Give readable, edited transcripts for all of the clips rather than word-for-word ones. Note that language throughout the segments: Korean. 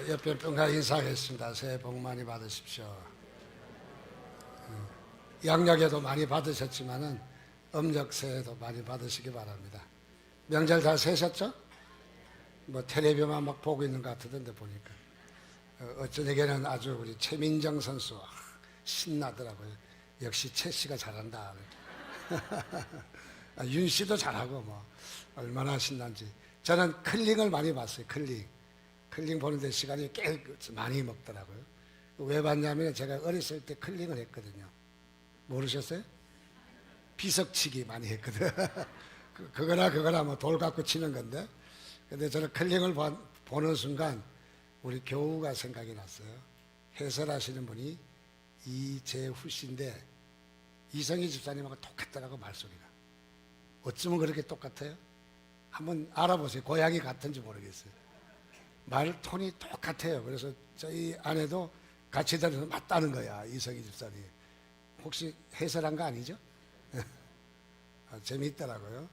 옆에 분과 인사하겠습니다. 새해 복 많이 받으십시오. 양력에도 많이 받으셨지만은 음력 새해도 많이 받으시기 바랍니다. 명절 다 세셨죠? 뭐 텔레비만 막 보고 있는 것 같던데 보니까 어쩌에게는 아주 우리 최민정 선수 신나더라고요. 역시 최 씨가 잘한다. 윤 씨도 잘하고 뭐 얼마나 신난지. 저는 클링을 많이 봤어요. 클링 보는데 시간이 꽤 많이 먹더라고요. 왜 봤냐면 제가 어렸을 때 클링을 했거든요. 모르셨어요? 비석치기 많이 했거든. 그거나 뭐 돌 갖고 치는 건데. 근데 저는 클링을 보는 순간 우리 교우가 생각이 났어요. 해설하시는 분이 이재후 씨인데 이성희 집사님하고 똑같더라고, 말소리가. 어쩌면 그렇게 똑같아요? 한번 알아보세요. 고향이 같은지 모르겠어요. 말 톤이 똑같아요. 그래서 저희 아내도 같이 다녀서 맞다는 거야, 이성희 집사님. 혹시 해설한 거 아니죠? 재미있더라고요.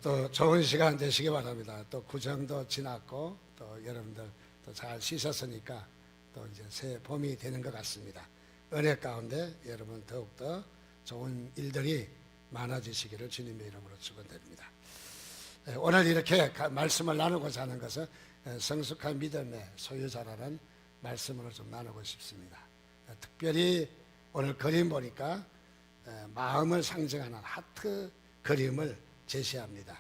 또 좋은 시간 되시기 바랍니다. 또 구정도 지났고 또 여러분들 또 잘 쉬셨으니까 또 이제 새 봄이 되는 것 같습니다. 은혜 가운데 여러분 더욱더 좋은 일들이 많아지시기를 주님의 이름으로 축원드립니다. 오늘 이렇게 말씀을 나누고자 하는 것은 성숙한 믿음의 소유자라는 말씀으로 좀 나누고 싶습니다. 특별히 오늘 그림 보니까 마음을 상징하는 하트 그림을 제시합니다.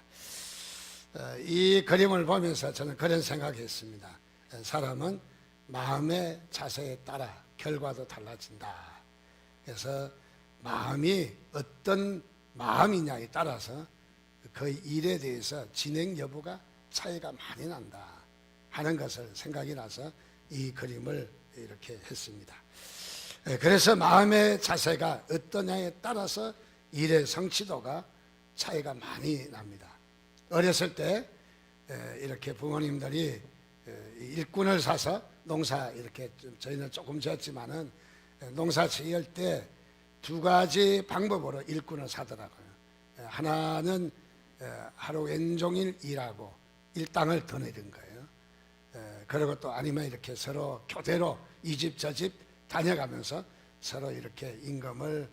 이 그림을 보면서 저는 그런 생각했습니다. 사람은 마음의 자세에 따라 결과도 달라진다. 그래서 마음이 어떤 마음이냐에 따라서 그 일에 대해서 진행 여부가 차이가 많이 난다 하는 것을 생각이 나서 이 그림을 이렇게 했습니다. 그래서 마음의 자세가 어떠냐에 따라서 일의 성취도가 차이가 많이 납니다. 어렸을 때 이렇게 부모님들이 일꾼을 사서 농사 이렇게 저희는 조금 지었지만은 농사 지을 때 두 가지 방법으로 일꾼을 사더라고요. 하나는 하루 왼종일 일하고 일당을 더 내는 거예요. 그리고 또 아니면 이렇게 서로 교대로 이 집 저 집 다녀가면서 서로 이렇게 임금을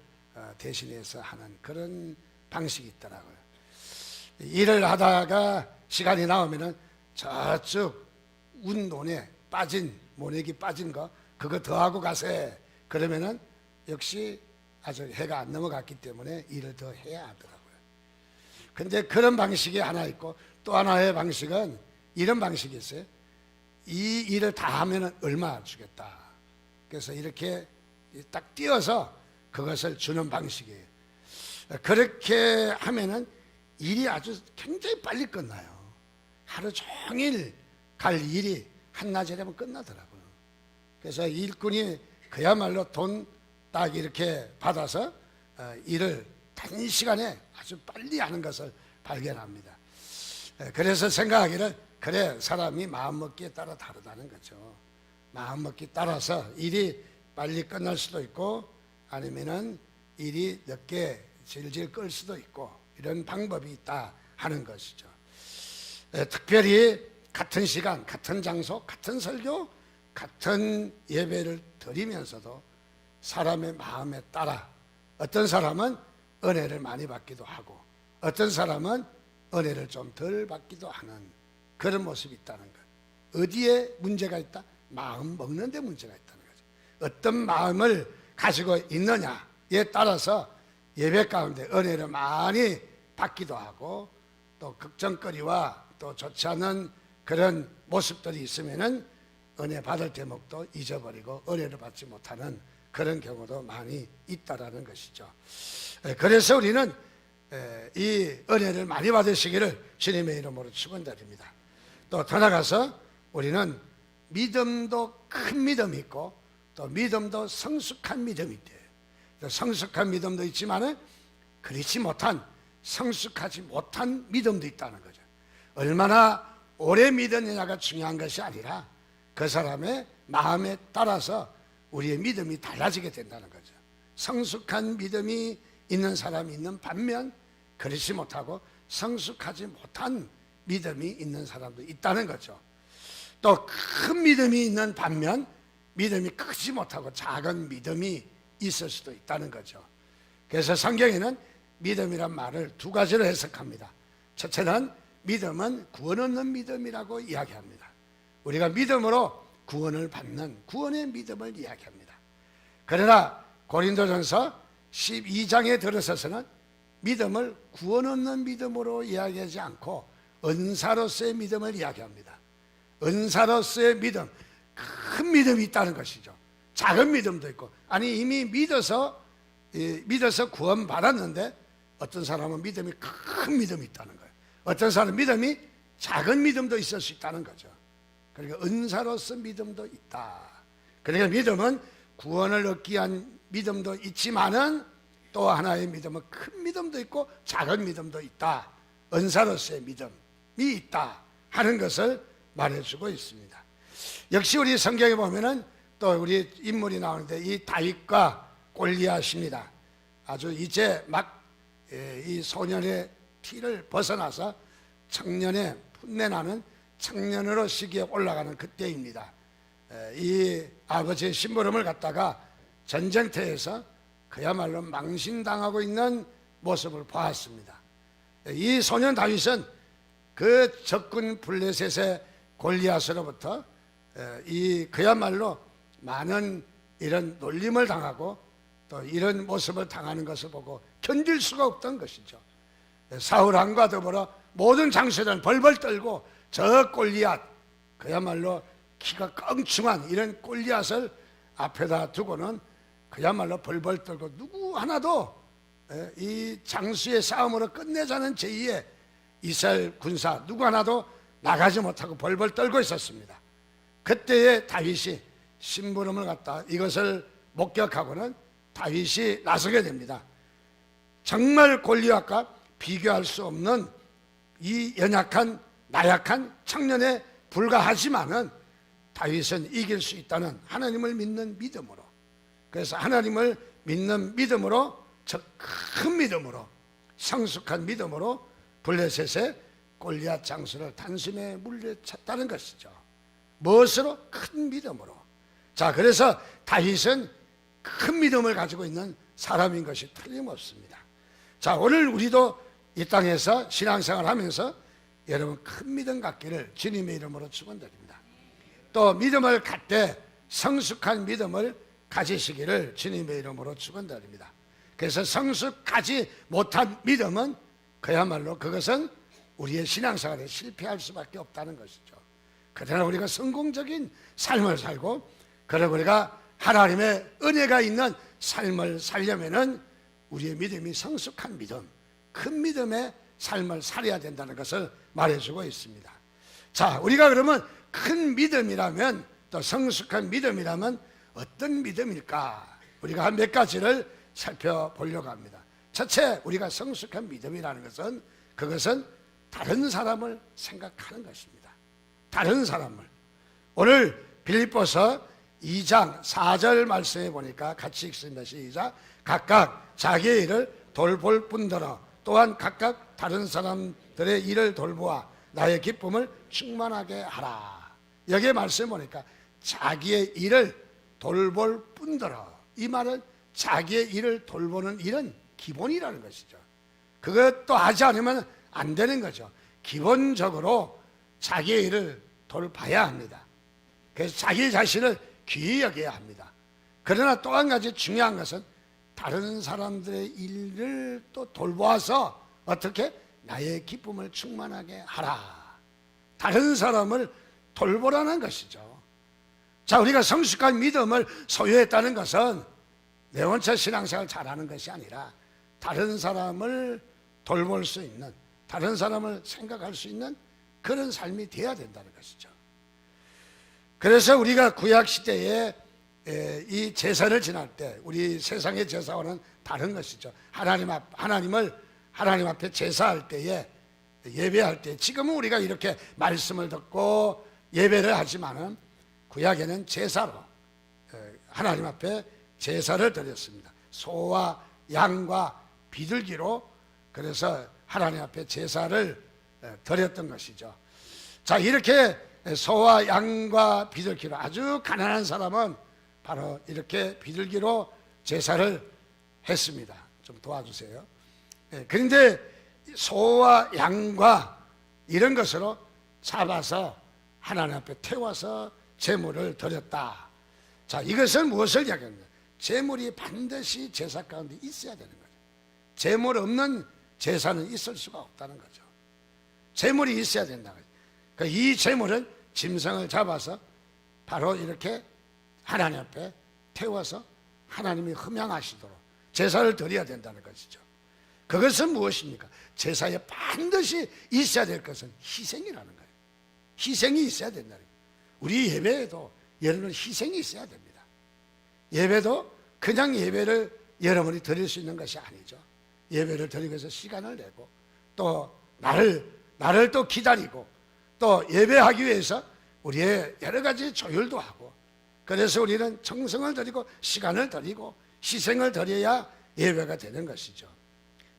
대신해서 하는 그런 방식이 있더라고요. 일을 하다가 시간이 나오면은 저쪽 운돈에 빠진 모내기 빠진 거 그거 더 하고 가세. 그러면은 역시 아직 해가 안 넘어갔기 때문에 일을 더 해야 하더라고요. 근데 그런 방식이 하나 있고 또 하나의 방식은 이런 방식이 있어요. 이 일을 다 하면은 얼마 주겠다. 그래서 이렇게 딱 띄어서 그것을 주는 방식이에요. 그렇게 하면은 일이 아주 굉장히 빨리 끝나요. 하루 종일 갈 일이 한낮에 되면 끝나더라고요. 그래서 일꾼이 그야말로 돈 딱 이렇게 받아서 일을 단시간에 아주 빨리 하는 것을 발견합니다. 그래서 생각하기를 그래, 사람이 마음먹기에 따라 다르다는 거죠. 마음먹기에 따라서 일이 빨리 끝날 수도 있고 아니면은 일이 늦게 질질 끌 수도 있고 이런 방법이 있다 하는 것이죠. 특별히 같은 시간, 같은 장소, 같은 설교, 같은 예배를 드리면서도 사람의 마음에 따라 어떤 사람은 은혜를 많이 받기도 하고 어떤 사람은 은혜를 좀 덜 받기도 하는 그런 모습이 있다는 것. 어디에 문제가 있다? 마음 먹는 데 문제가 있다는 거죠. 어떤 마음을 가지고 있느냐에 따라서 예배 가운데 은혜를 많이 받기도 하고 또 걱정거리와 또 좋지 않은 그런 모습들이 있으면은 은혜 받을 대목도 잊어버리고 은혜를 받지 못하는 그런 경우도 많이 있다라는 것이죠. 그래서 우리는 이 은혜를 많이 받으시기를 주님의 이름으로 축원드립니다. 또 더 나가서 우리는 믿음도 큰 믿음이 있고 또 믿음도 성숙한 믿음이 있대요. 성숙한 믿음도 있지만은 그렇지 못한 성숙하지 못한 믿음도 있다는 거죠. 얼마나 오래 믿었느냐가 중요한 것이 아니라 그 사람의 마음에 따라서 우리의 믿음이 달라지게 된다는 거죠. 성숙한 믿음이 있는 사람이 있는 반면 그렇지 못하고 성숙하지 못한 믿음이 있는 사람도 있다는 거죠. 또 큰 믿음이 있는 반면 믿음이 크지 못하고 작은 믿음이 있을 수도 있다는 거죠. 그래서 성경에는 믿음이란 말을 두 가지로 해석합니다. 첫째는 믿음은 구원 얻는 믿음이라고 이야기합니다. 우리가 믿음으로 구원을 받는 구원의 믿음을 이야기합니다. 그러나 고린도전서 12장에 들어서서는 믿음을 구원 얻는 믿음으로 이야기하지 않고 은사로서의 믿음을 이야기합니다. 은사로서의 믿음, 큰 믿음이 있다는 것이죠. 작은 믿음도 있고, 아니 이미 믿어서 구원 받았는데 어떤 사람은 믿음이 큰 믿음이 있다는 거예요. 어떤 사람은 믿음이 작은 믿음도 있을 수 있다는 거죠. 그러니까 은사로서 믿음도 있다. 그러니까 믿음은 구원을 얻기 위한 믿음도 있지만은 또 하나의 믿음은 큰 믿음도 있고 작은 믿음도 있다. 은사로서의 믿음이 있다 하는 것을 말해주고 있습니다. 역시 우리 성경에 보면은 또 우리 인물이 나오는데 이 다윗과 골리앗입니다. 아주 이제 막 이 소년의 티를 벗어나서 청년의 풋내나는 청년으로 시기에 올라가는 그때입니다. 이 아버지의 심부름을 갖다가 전쟁터에서 그야말로 망신당하고 있는 모습을 보았습니다. 이 소년 다윗은 그 적군 블레셋의 골리앗으로부터 그야말로 많은 이런 놀림을 당하고 또 이런 모습을 당하는 것을 보고 견딜 수가 없던 것이죠. 사울 왕과 더불어 모든 장수들은 벌벌 떨고 저 골리앗, 그야말로 키가 껑충한 이런 골리앗을 앞에다 두고는 그야말로 벌벌 떨고 누구 하나도 이 장수의 싸움으로 끝내자는 제의에 이스라엘 군사 누구 하나도 나가지 못하고 벌벌 떨고 있었습니다. 그때에 다윗이 심부름을 갖다 이것을 목격하고는 다윗이 나서게 됩니다. 정말 골리앗과 비교할 수 없는 이 연약한 나약한 청년에 불과하지만은 다윗은 이길 수 있다는 하나님을 믿는 믿음으로, 그래서 하나님을 믿는 믿음으로, 즉 큰 믿음으로, 성숙한 믿음으로 블레셋의 골리앗 장수를 단숨에 물리쳤다는 것이죠. 무엇으로? 큰 믿음으로. 자, 그래서 다윗은 큰 믿음을 가지고 있는 사람인 것이 틀림없습니다. 자, 오늘 우리도 이 땅에서 신앙생활 하면서 여러분 큰 믿음 갖기를 주님의 이름으로 축원드립니다. 또 믿음을 갖되 성숙한 믿음을 가지시기를 주님의 이름으로 축원드립니다. 그래서 성숙하지 못한 믿음은 그야말로 그것은 우리의 신앙생활에 실패할 수밖에 없다는 것이죠. 그러나 우리가 성공적인 삶을 살고, 그리고 우리가 하나님의 은혜가 있는 삶을 살려면은 우리의 믿음이 성숙한 믿음, 큰 믿음의 삶을 살아야 된다는 것을 말해주고 있습니다. 자, 우리가 그러면 큰 믿음이라면, 또 성숙한 믿음이라면 어떤 믿음일까? 우리가 한 몇 가지를 살펴보려고 합니다. 첫째, 우리가 성숙한 믿음이라는 것은, 그것은 다른 사람을 생각하는 것입니다. 다른 사람을. 오늘 빌립보서 2장 4절 말씀해 보니까 같이 읽습니다. 시작. 각각 자기의 일을 돌볼 뿐더러 또한 각각 다른 사람들의 일을 돌보아 나의 기쁨을 충만하게 하라. 여기에 말씀해 보니까 자기의 일을 돌볼 뿐더러, 이 말은 자기의 일을 돌보는 일은 기본이라는 것이죠. 그것도 하지 않으면 안 되는 거죠. 기본적으로 자기의 일을 돌봐야 합니다. 그래서 자기 자신을 귀히 여겨야 합니다. 그러나 또 한 가지 중요한 것은 다른 사람들의 일을 또 돌보아서 어떻게? 나의 기쁨을 충만하게 하라. 다른 사람을 돌보라는 것이죠. 자, 우리가 성숙한 믿음을 소유했다는 것은 내 혼자 신앙생활 잘하는 것이 아니라 다른 사람을 돌볼 수 있는, 다른 사람을 생각할 수 있는 그런 삶이 되어야 된다는 것이죠. 그래서 우리가 구약시대에 이 제사를 지날 때 우리 세상의 제사와는 다른 것이죠. 하나님 앞에 제사할 때에, 예배할 때, 지금은 우리가 이렇게 말씀을 듣고 예배를 하지만은 구약에는 제사로 하나님 앞에 제사를 드렸습니다. 소와 양과 비둘기로, 그래서 하나님 앞에 제사를 드렸던 것이죠. 자, 이렇게 소와 양과 비둘기로, 아주 가난한 사람은 바로 이렇게 비둘기로 제사를 했습니다. 좀 도와주세요. 그런데 소와 양과 이런 것으로 잡아서 하나님 앞에 태워서 제물을 드렸다. 자, 이것은 무엇을 이야기합니까? 제물이 반드시 제사 가운데 있어야 되는 거죠. 제물 없는 제사는 있을 수가 없다는 거죠. 제물이 있어야 된다는 거죠. 그러니까 이 제물은 짐승을 잡아서 바로 이렇게 하나님 앞에 태워서 하나님이 흠양하시도록 제사를 드려야 된다는 것이죠. 그것은 무엇입니까? 제사에 반드시 있어야 될 것은 희생이라는 거예요. 희생이 있어야 된다는 거예요. 우리 예배에도 여러분 희생이 있어야 됩니다. 예배도 그냥 예배를 여러분이 드릴 수 있는 것이 아니죠. 예배를 드리기 위해서 시간을 내고 또 나를 또 기다리고 또 예배하기 위해서 우리의 여러 가지 조율도 하고, 그래서 우리는 정성을 드리고 시간을 드리고 희생을 드려야 예배가 되는 것이죠.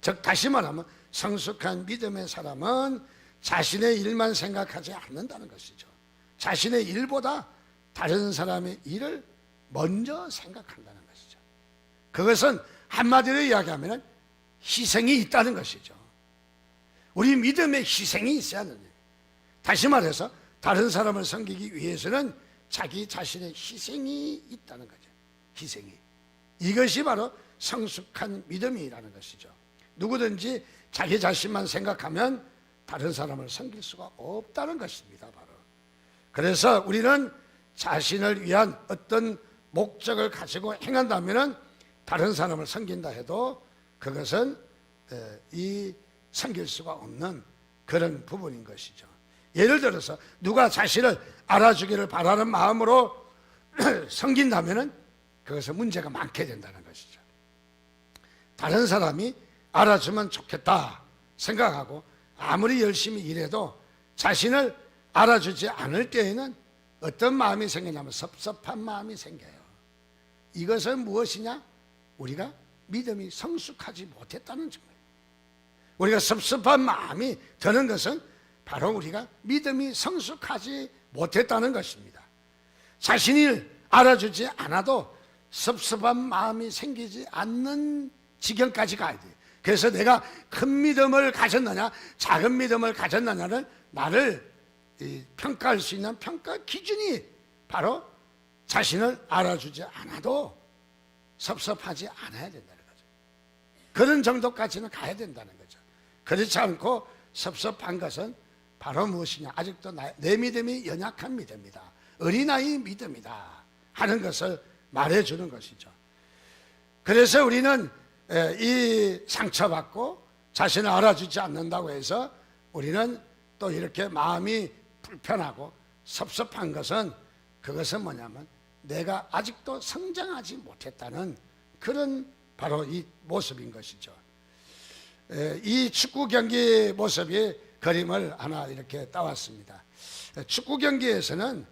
즉 다시 말하면 성숙한 믿음의 사람은 자신의 일만 생각하지 않는다는 것이죠. 자신의 일보다 다른 사람의 일을 먼저 생각한다는 것이죠. 그것은 한마디로 이야기하면 희생이 있다는 것이죠. 우리 믿음에 희생이 있어야 하는 거예요. 다시 말해서 다른 사람을 섬기기 위해서는 자기 자신의 희생이 있다는 거죠. 희생이. 이것이 바로 성숙한 믿음이라는 것이죠. 누구든지 자기 자신만 생각하면 다른 사람을 섬길 수가 없다는 것입니다. 바로. 그래서 우리는 자신을 위한 어떤 목적을 가지고 행한다면 다른 사람을 섬긴다 해도 그것은 섬길 수가 없는 그런 부분인 것이죠. 예를 들어서 누가 자신을 알아주기를 바라는 마음으로 섬긴다면 그것은 문제가 많게 된다는 것이죠. 다른 사람이 알아주면 좋겠다 생각하고 아무리 열심히 일해도 자신을 알아주지 않을 때에는 어떤 마음이 생기냐면 섭섭한 마음이 생겨요. 이것은 무엇이냐? 우리가 믿음이 성숙하지 못했다는 증거예요. 우리가 섭섭한 마음이 드는 것은 바로 우리가 믿음이 성숙하지 못했다는 것입니다. 자신이 알아주지 않아도 섭섭한 마음이 생기지 않는 지경까지 가야 돼요. 그래서 내가 큰 믿음을 가졌느냐 작은 믿음을 가졌느냐를 나를 평가할 수 있는 평가 기준이 바로 자신을 알아주지 않아도 섭섭하지 않아야 된다는 거죠. 그런 정도까지는 가야 된다는 거죠. 그렇지 않고 섭섭한 것은 바로 무엇이냐? 아직도 내 믿음이 연약한 믿음이다, 어린아이 믿음이다 하는 것을 말해주는 것이죠. 그래서 우리는 이 상처받고 자신을 알아주지 않는다고 해서 우리는 또 이렇게 마음이 불편하고 섭섭한 것은 그것은 뭐냐면 내가 아직도 성장하지 못했다는 그런 바로 이 모습인 것이죠. 이 축구 경기 모습이 그림을 하나 이렇게 따왔습니다. 축구 경기에서는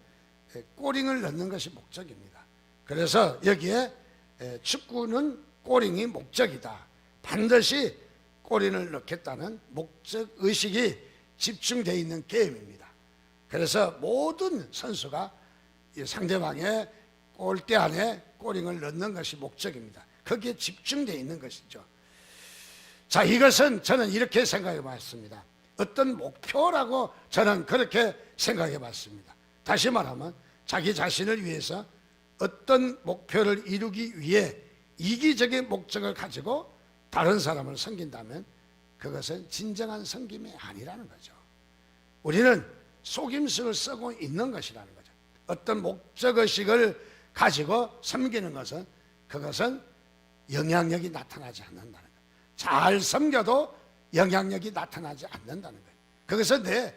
골링을 넣는 것이 목적입니다. 그래서 여기에 축구는 골링이 목적이다, 반드시 골인을 넣겠다는 목적 의식이 집중되어 있는 게임입니다. 그래서 모든 선수가 상대방의 골대 안에 골링을 넣는 것이 목적입니다. 거기에 집중되어 있는 것이죠. 자, 이것은 저는 이렇게 생각해 봤습니다. 어떤 목표라고 저는 그렇게 생각해 봤습니다. 다시 말하면 자기 자신을 위해서 어떤 목표를 이루기 위해 이기적인 목적을 가지고 다른 사람을 섬긴다면 그것은 진정한 섬김이 아니라는 거죠. 우리는 속임수를 쓰고 있는 것이라는 거죠. 어떤 목적의식을 가지고 섬기는 것은 그것은 영향력이 나타나지 않는다는 거예요. 잘 섬겨도 영향력이 나타나지 않는다는 거예요. 그것은 내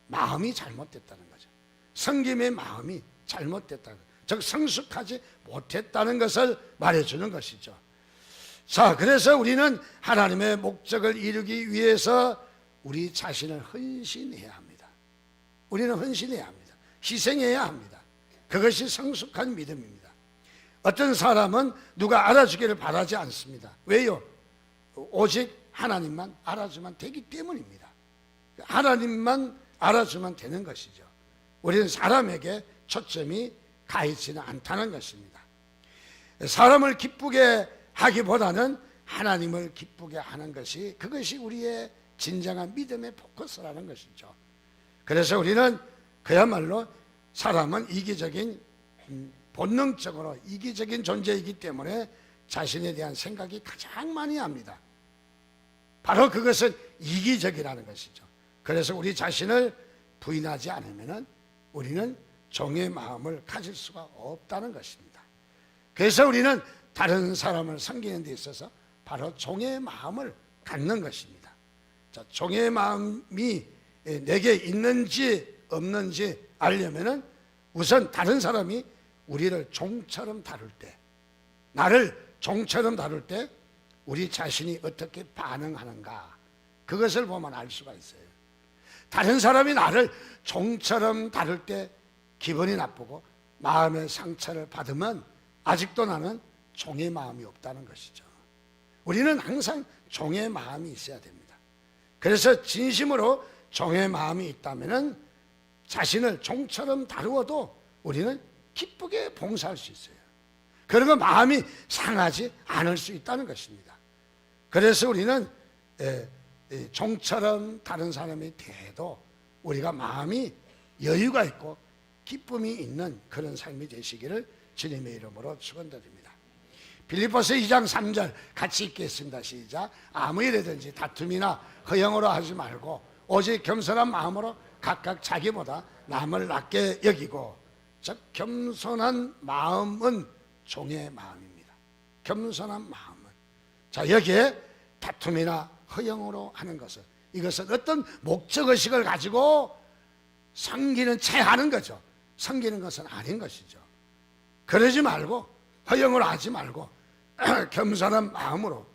마음이 잘못됐다는 거죠. 섬김의 마음이 잘못됐다는 거예요. 즉 성숙하지 못했다는 것을 말해주는 것이죠. 자, 그래서 우리는 하나님의 목적을 이루기 위해서 우리 자신을 헌신해야 합니다. 우리는 헌신해야 합니다. 희생해야 합니다. 그것이 성숙한 믿음입니다. 어떤 사람은 누가 알아주기를 바라지 않습니다. 왜요? 오직 하나님만 알아주면 되기 때문입니다. 하나님만 알아주면 되는 것이죠. 우리는 사람에게 초점이 가 있지는 않다는 것입니다. 사람을 기쁘게 하기보다는 하나님을 기쁘게 하는 것이, 그것이 우리의 진정한 믿음의 포커스라는 것이죠. 그래서 우리는 그야말로 사람은 이기적인, 본능적으로 이기적인 존재이기 때문에 자신에 대한 생각이 가장 많이 합니다. 바로 그것은 이기적이라는 것이죠. 그래서 우리 자신을 부인하지 않으면 우리는 종의 마음을 가질 수가 없다는 것입니다. 그래서 우리는 다른 사람을 섬기는 데 있어서 바로 종의 마음을 갖는 것입니다. 자, 종의 마음이 내게 있는지 없는지 알려면은 우선 다른 사람이 우리를 종처럼 다룰 때, 나를 종처럼 다룰 때 우리 자신이 어떻게 반응하는가, 그것을 보면 알 수가 있어요. 다른 사람이 나를 종처럼 다룰 때 기분이 나쁘고 마음의 상처를 받으면 아직도 나는 종의 마음이 없다는 것이죠. 우리는 항상 종의 마음이 있어야 됩니다. 그래서 진심으로 종의 마음이 있다면 자신을 종처럼 다루어도 우리는 기쁘게 봉사할 수 있어요. 그리고 마음이 상하지 않을 수 있다는 것입니다. 그래서 우리는 종처럼 다른 사람이 대해도 우리가 마음이 여유가 있고 기쁨이 있는 그런 삶이 되시기를 주님의 이름으로 축원드립니다. 빌립보서 2장 3절 같이 읽겠습니다. 시작. 아무 일이든지 다툼이나 허영으로 하지 말고 오직 겸손한 마음으로 각각 자기보다 남을 낮게 여기고, 즉 겸손한 마음은 종의 마음입니다. 겸손한 마음은, 자, 여기에 다툼이나 허영으로 하는 것은, 이것은 어떤 목적의식을 가지고 섬기는 채 하는 거죠. 섬기는 것은 아닌 것이죠. 그러지 말고 허영을 하지 말고 겸손한 마음으로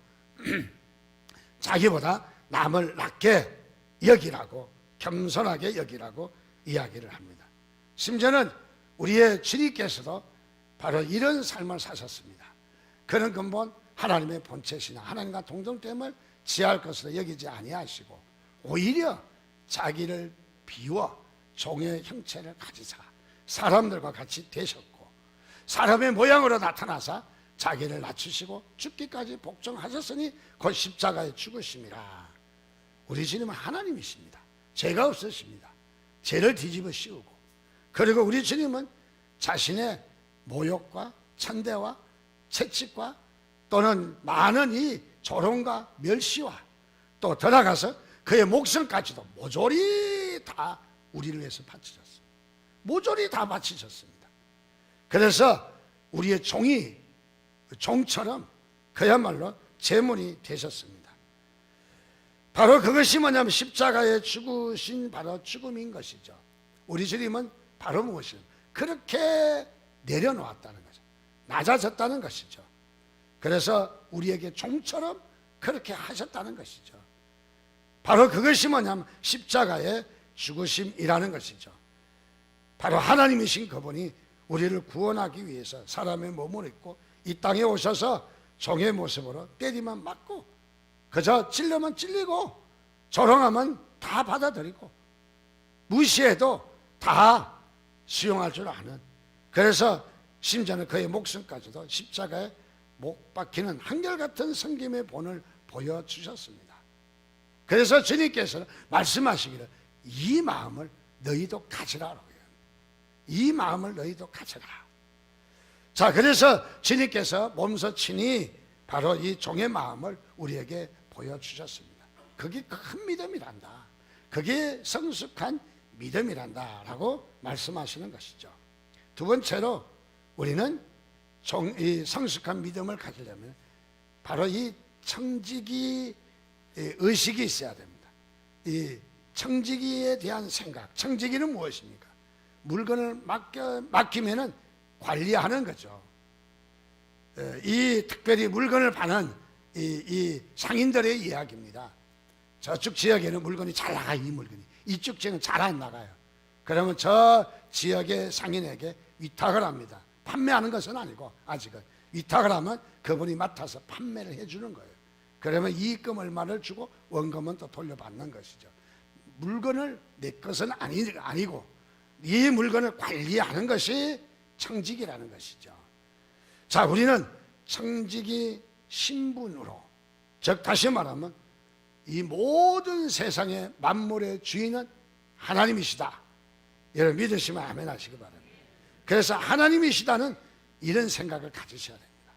자기보다 남을 낮게 여기라고, 겸손하게 여기라고 이야기를 합니다. 심지어는 우리의 주님께서도 바로 이런 삶을 사셨습니다. 그는 근본 하나님의 본체시나 하나님과 동정됨을 지할 것으로 여기지 아니하시고 오히려 자기를 비워 종의 형체를 가지사 사람들과 같이 되셨고, 사람의 모양으로 나타나사 자기를 낮추시고 죽기까지 복종하셨으니 곧 십자가에 죽으심이라. 우리 주님은 하나님이십니다. 죄가 없으십니다. 죄를 뒤집어 씌우고, 그리고 우리 주님은 자신의 모욕과 천대와 채찍과 또는 많은 이 조롱과 멸시와 또 더 나아가서 그의 목숨까지도 모조리 다 우리를 위해서 바치셨습니다. 모조리 다 바치셨습니다. 그래서 우리의 종처럼 그야말로 제물이 되셨습니다. 바로 그것이 뭐냐면 십자가에 죽으신 바로 죽음인 것이죠. 우리 주님은 바로 무엇이요? 그렇게 내려놓았다는 거죠. 낮아졌다는 것이죠. 그래서 우리에게 종처럼 그렇게 하셨다는 것이죠. 바로 그것이 뭐냐면 십자가의 죽으심이라는 것이죠. 바로 하나님이신 그분이 우리를 구원하기 위해서 사람의 몸을 입고 이 땅에 오셔서 종의 모습으로 때리면 맞고, 그저 찔려면 찔리고 조롱하면 다 받아들이고 무시해도 다 수용할 줄 아는, 그래서 심지어는 그의 목숨까지도 십자가에 못 박히는 한결같은 섬김의 본을 보여주셨습니다. 그래서 주님께서는 말씀하시기를 이 마음을 너희도 가지라라고요. 이 마음을 너희도 가져라. 자, 그래서 주님께서 몸소 친히 바로 이 종의 마음을 우리에게 보여주셨습니다. 그게 큰 믿음이란다, 그게 성숙한 믿음이란다 라고 말씀하시는 것이죠. 두 번째로 우리는 이 성숙한 믿음을 가지려면 바로 이 청지기 의식이 있어야 됩니다. 이 청지기에 대한 생각. 청지기는 무엇입니까? 물건을 맡기면은 관리하는 거죠. 이 특별히 물건을 파는 이 상인들의 이야기입니다. 저쪽 지역에는 물건이 잘 나가요. 이 물건이 이쪽 지역은 잘 안 나가요. 그러면 저 지역의 상인에게 위탁을 합니다. 판매하는 것은 아니고 아직은 위탁을 하면 그분이 맡아서 판매를 해주는 거예요. 그러면 이익금 얼마를 주고 원금은 또 돌려받는 것이죠. 물건을 내 것은 아니고 이 물건을 관리하는 것이 청지기라는 것이죠. 자, 우리는 청지기 신분으로, 즉 다시 말하면 이 모든 세상의 만물의 주인은 하나님이시다. 여러분 믿으시면 아멘 하시기 바랍니다. 그래서 하나님이시다는 이런 생각을 가지셔야 됩니다.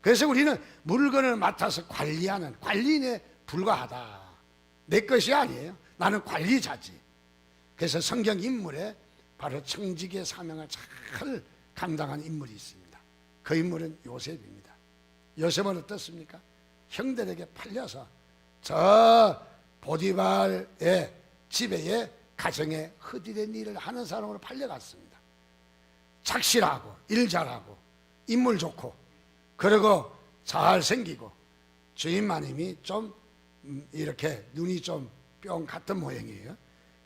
그래서 우리는 물건을 맡아서 관리하는 관리인에 불과하다. 내 것이 아니에요. 나는 관리자지. 그래서 성경 인물에 바로 청지기의 사명을 잘 감당한 인물이 있습니다. 그 인물은 요셉입니다. 요셉은 어떻습니까? 형들에게 팔려서 저 보디발의 집에 가정에 헛일된 일을 하는 사람으로 팔려갔습니다. 착실하고 일 잘하고 인물 좋고 그리고 잘생기고 주인마님이 좀 이렇게 눈이 좀 뿅 같은 모양이에요.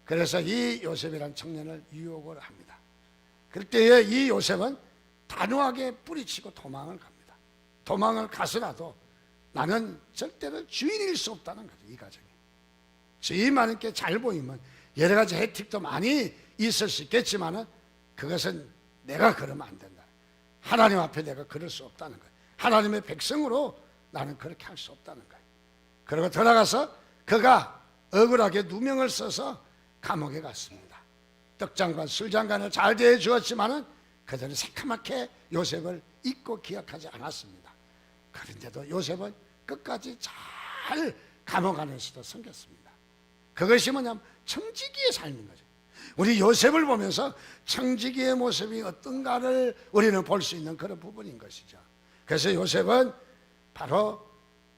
그래서 이 요셉이라는 청년을 유혹을 합니다. 그때에 이 요셉은 단호하게 뿌리치고 도망을 갑니다. 도망을 가서라도 나는 절대로 주인일 수 없다는 거죠. 이 가정이 주인마님께 잘 보이면 여러 가지 혜택도 많이 있을 수 있겠지만은 그것은 내가 그러면 안 된다. 하나님 앞에 내가 그럴 수 없다는 거예요. 하나님의 백성으로 나는 그렇게 할 수 없다는 거예요. 그리고 돌아가서 그가 억울하게 누명을 써서 감옥에 갔습니다. 떡장관 술장관을 잘 대해 주었지만은 그들은 새카맣게 요셉을 잊고 기억하지 않았습니다. 그런데도 요셉은 끝까지 잘 감옥 안에서도 섬겼습니다. 그것이 뭐냐면 청지기의 삶인 거죠. 우리 요셉을 보면서 청지기의 모습이 어떤가를 우리는 볼 수 있는 그런 부분인 것이죠. 그래서 요셉은 바로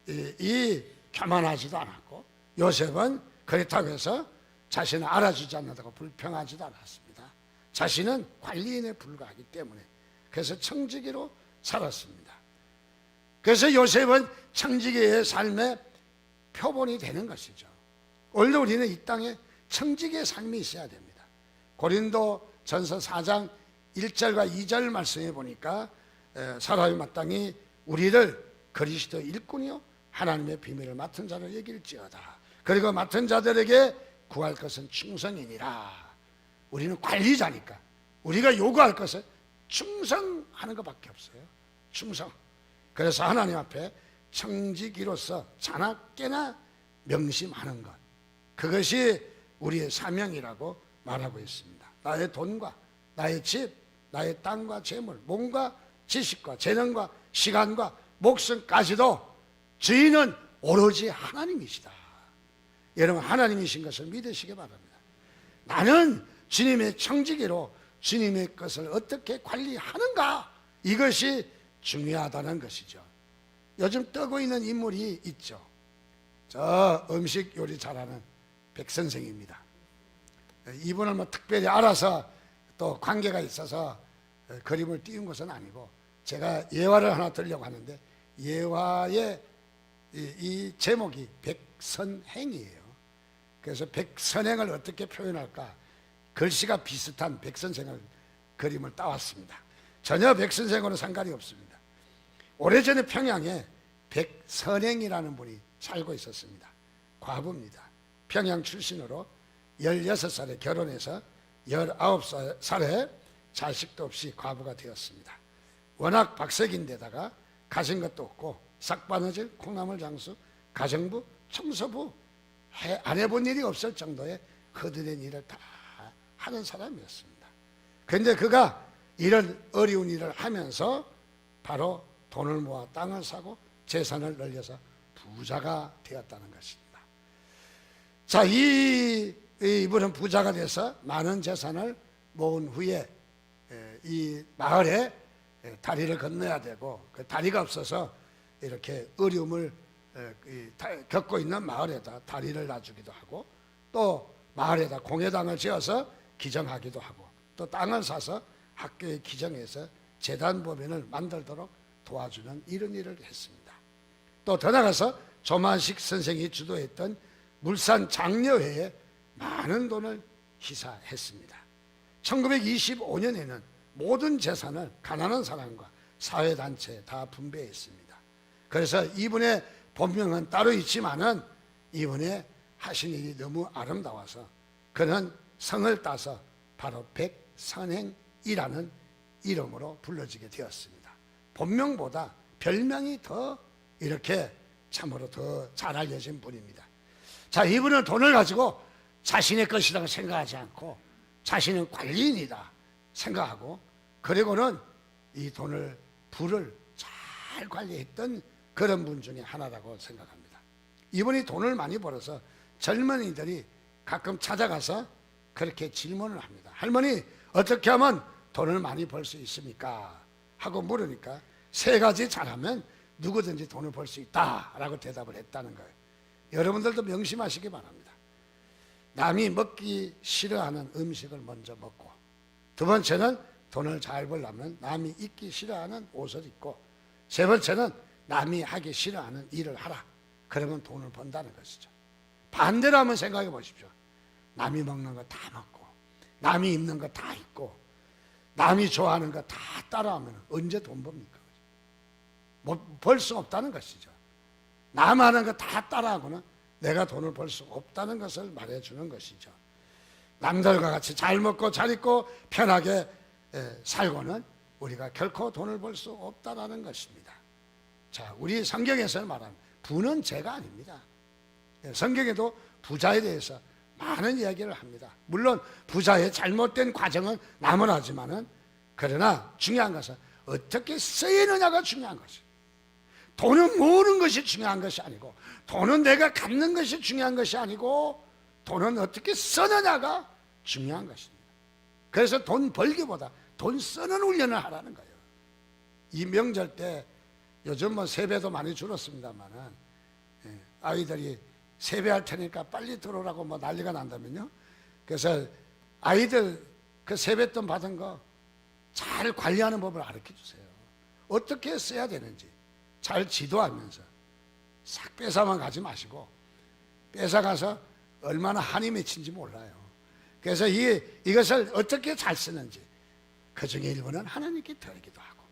이 교만하지도 않았고 요셉은 그렇다고 해서 자신을 알아주지 않는다고 불평하지도 않았습니다. 자신은 관리인에 불과하기 때문에 그래서 청지기로 살았습니다. 그래서 요셉은 청지기의 삶의 표본이 되는 것이죠. 오늘도 우리는 이 땅에 청지기의 삶이 있어야 됩니다. 고린도 전서 4장 1절과 2절 말씀해 보니까 사람이 마땅히 우리를 그리스도 일꾼이요 하나님의 비밀을 맡은 자로 여길지어다. 그리고 맡은 자들에게 구할 것은 충성이니라. 우리는 관리자니까 우리가 요구할 것은 충성하는 것밖에 없어요. 충성. 그래서 하나님 앞에 청지기로서 자나깨나 명심하는 것, 그것이 우리의 사명이라고 말하고 있습니다. 나의 돈과 나의 집, 나의 땅과 재물, 몸과 지식과 재능과 시간과 목숨까지도 주인은 오로지 하나님이시다. 여러분 하나님이신 것을 믿으시기 바랍니다. 나는 주님의 청지기로 주님의 것을 어떻게 관리하는가, 이것이 중요하다는 것이죠. 요즘 뜨고 있는 인물이 있죠. 저 음식 요리 잘하는 백 선생입니다. 이분을 뭐 특별히 알아서 또 관계가 있어서 그림을 띄운 것은 아니고 제가 예화를 하나 들려고 하는데 예화의 이 제목이 백선행이에요. 그래서 백선행을 어떻게 표현할까, 글씨가 비슷한 백선생을 그림을 따왔습니다. 전혀 백선생과는 상관이 없습니다. 오래전에 평양에 백선행이라는 분이 살고 있었습니다. 과부입니다. 평양 출신으로 16살에 결혼해서 19살에 자식도 없이 과부가 되었습니다. 워낙 박색인데다가 가진 것도 없고 싹바느질, 콩나물 장수, 가정부, 청소부 안 해본 일이 없을 정도의 거듭된 일을 다 하는 사람이었습니다. 그런데 그가 이런 어려운 일을 하면서 바로 돈을 모아 땅을 사고 재산을 늘려서 부자가 되었다는 것입니다. 자, 이분은 부자가 돼서 많은 재산을 모은 후에 이 마을에 다리를 건너야 되고 그 다리가 없어서 이렇게 어려움을 겪고 있는 마을에다 다리를 놔주기도 하고 또 마을에다 공회당을 지어서 기정하기도 하고 또 땅을 사서 학교에 기정해서 재단법인을 만들도록 도와주는 이런 일을 했습니다. 또 더 나가서 조만식 선생이 주도했던 물산 장려회에 많은 돈을 희사했습니다. 1925년에는 모든 재산을 가난한 사람과 사회단체에 다 분배했습니다. 그래서 이분의 본명은 따로 있지만은 이분의 하신 일이 너무 아름다워서 그는 성을 따서 바로 백선행이라는 이름으로 불러지게 되었습니다. 본명보다 별명이 더 이렇게 참으로 더 잘 알려진 분입니다. 자, 이분은 돈을 가지고 자신의 것이라고 생각하지 않고 자신은 관리인이다 생각하고, 그리고는 이 돈을 부를 잘 관리했던 그런 분 중에 하나라고 생각합니다. 이분이 돈을 많이 벌어서 젊은이들이 가끔 찾아가서 그렇게 질문을 합니다. 할머니, 어떻게 하면 돈을 많이 벌 수 있습니까? 하고 물으니까 3가지 잘하면 누구든지 돈을 벌 수 있다라고 대답을 했다는 거예요. 여러분들도 명심하시기 바랍니다. 남이 먹기 싫어하는 음식을 먼저 먹고, 두 번째는 돈을 잘 벌려면 남이 입기 싫어하는 옷을 입고, 세 번째는 남이 하기 싫어하는 일을 하라. 그러면 돈을 번다는 것이죠. 반대로 한번 생각해 보십시오. 남이 먹는 거 다 먹고, 남이 입는 거 다 입고, 남이 좋아하는 거 다 따라하면 언제 돈 법니까? 벌 수 없다는 것이죠. 남 하는 거 다 따라하고는 내가 돈을 벌 수 없다는 것을 말해주는 것이죠. 남들과 같이 잘 먹고 잘 입고 편하게 살고는 우리가 결코 돈을 벌 수 없다는 것입니다. 자, 우리 성경에서 말하는 부는 죄가 아닙니다. 성경에도 부자에 대해서 많은 이야기를 합니다. 물론 부자의 잘못된 과정은 나무라지만은, 그러나 중요한 것은 어떻게 쓰이느냐가 중요한 것이에요. 돈은 모으는 것이 중요한 것이 아니고, 돈은 내가 갖는 것이 중요한 것이 아니고, 돈은 어떻게 쓰느냐가 중요한 것입니다. 그래서 돈 벌기보다 돈 쓰는 훈련을 하라는 거예요. 이 명절 때 요즘 뭐 세배도 많이 줄었습니다만은, 아이들이 세배할 테니까 빨리 들어오라고 뭐 난리가 난다면요. 그래서 아이들 그 세뱃돈 받은 거 잘 관리하는 법을 가르쳐 주세요. 어떻게 써야 되는지 잘 지도하면서 싹 뺏어만 가지 마시고, 뺏어가서 얼마나 한이 맺힌지 몰라요. 그래서 이것을 어떻게 잘 쓰는지, 그 중에 일부는 하나님께 드리기도 하고,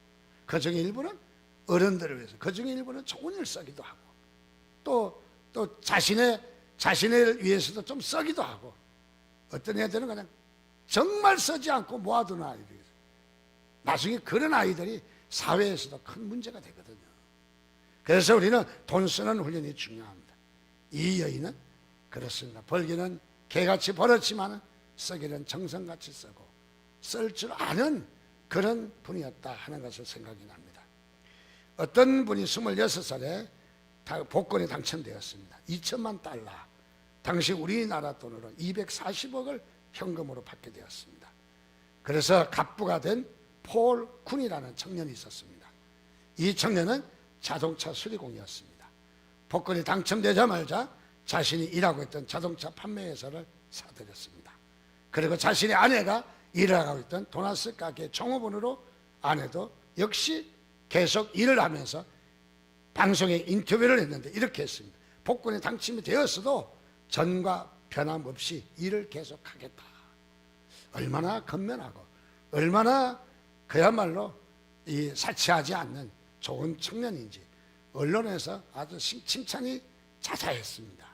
그 중에 일부는 어른들을 위해서, 그 중에 일부는 좋은 일 쓰기도 하고, 또 자신을 위해서도 좀 쓰기도 하고, 어떤 애들은 그냥 정말 쓰지 않고 모아두는 아이들이 있어요. 나중에 그런 아이들이 사회에서도 큰 문제가 되거든요. 그래서 우리는 돈 쓰는 훈련이 중요합니다. 이 여인은 그렇습니다. 벌기는 개같이 벌었지만 쓰기는 정성같이 쓰고 쓸 줄 아는 그런 분이었다 하는 것을 생각이 납니다. 어떤 분이 26살에 복권에 당첨되었습니다. 2천만 달러, 당시 우리나라 돈으로 240억을 현금으로 받게 되었습니다. 그래서 갑부가 된 폴 쿤이라는 청년이 있었습니다. 이 청년은 자동차 수리공이었습니다. 복권이 당첨되자마자 자신이 일하고 있던 자동차 판매회사를 사들였습니다. 그리고 자신의 아내가 일을 하고 있던 도나스 가게 종업원으로, 아내도 역시 계속 일을 하면서 방송에 인터뷰를 했는데 이렇게 했습니다. 복권에 당첨이 되었어도 전과 변함없이 일을 계속하겠다. 얼마나 건면하고 얼마나 그야말로 이 사치하지 않는 좋은 청년인지 언론에서 아주 칭찬이 자자했습니다.